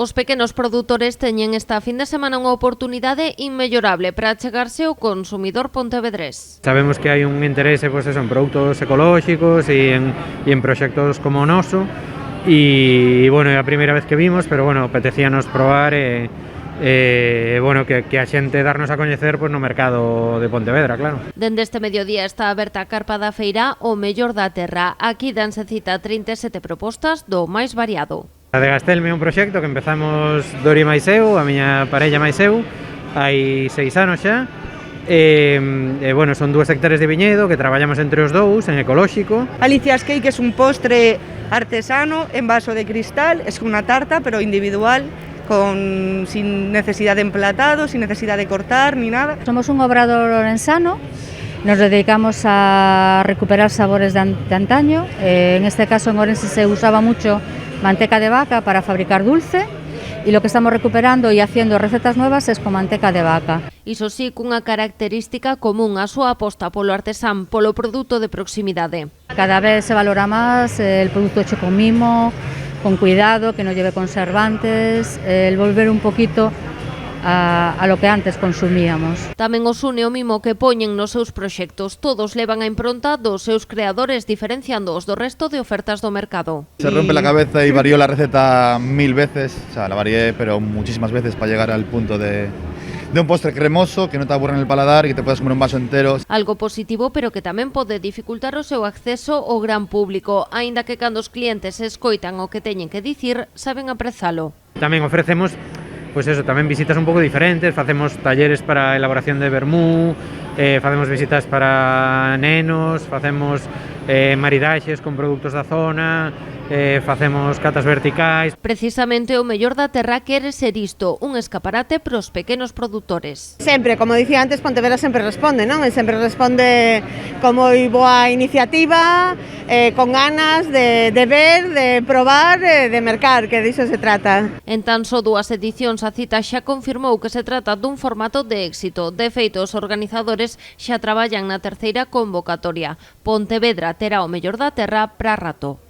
Os pequenos produtores teñen esta fin de semana unha oportunidade inmellorable para achegarse ao consumidor pontevedrés. Sabemos que hai un interese pues, en produtos ecolóxicos e en proxectos como o noso e bueno, é a primeira vez que vimos, pero bueno, apetecíanos probar bueno, que a xente darnos a coñecer pues, no mercado de Pontevedra, claro. Dende este mediodía está aberta a carpa da feira O Mellor da Terra. Aquí danse cita 37 propostas do máis variado. A de Gastelme é un proxecto que empezamos Dori máis eu, a miña parella máis eu, hai 6 anos xa. Bueno, son 2 hectáreas de viñedo que traballamos entre os dous en ecolóxico. Alicia's Cake es un postre artesano en vaso de cristal, es una tarta pero individual, sin necesidad de emplatado, sin necesidad de cortar ni nada. Somos un obrador orensano, nos dedicamos a recuperar sabores de antaño. En este caso en Orense se usaba mucho manteca de vaca para fabricar dulce y lo que estamos recuperando y haciendo recetas nuevas es con manteca de vaca. Iso sí, cunha característica común, a súa aposta polo artesán, polo produto de proximidade. Cada vez se valora máis el produto hecho con mimo, con cuidado, que non lleve conservantes, el volver un poquito a lo que antes consumíamos. Tamén os une o mimo que poñen nos seus proxectos. Todos levan a impronta dos seus creadores, diferenciándoos do resto de ofertas do mercado. Se rompe la cabeza y varió la receta 1000 veces, o sea, la varié pero muchísimas veces para llegar al punto de un postre cremoso que no te aburre en el paladar y que te puedes comer un vaso entero. Algo positivo, pero que tamén pode dificultar o seu acceso ao gran público, aínda que cando os clientes escoitan o que teñen que dicir, saben aprezalo. Tamén ofrecemos pues eso, tamén visitas un pouco diferentes, facemos talleres para elaboración de vermú, facemos visitas para nenos, facemos maridaxes con produtos da zona, facemos catas verticais. Precisamente o Mellor da Terra quere ser isto, un escaparate pros pequenos produtores. Sempre, como dicía antes, Pontevedra sempre responde, non? E sempre responde con moi boa iniciativa, con ganas de ver, de probar, de mercar, que diso se trata. En tan só 2 edicións a cita xa confirmou que se trata dun formato de éxito. De feito, os organizadores xa traballan na terceira convocatoria. Pontevedra terá o Mellor da Terra pra rato.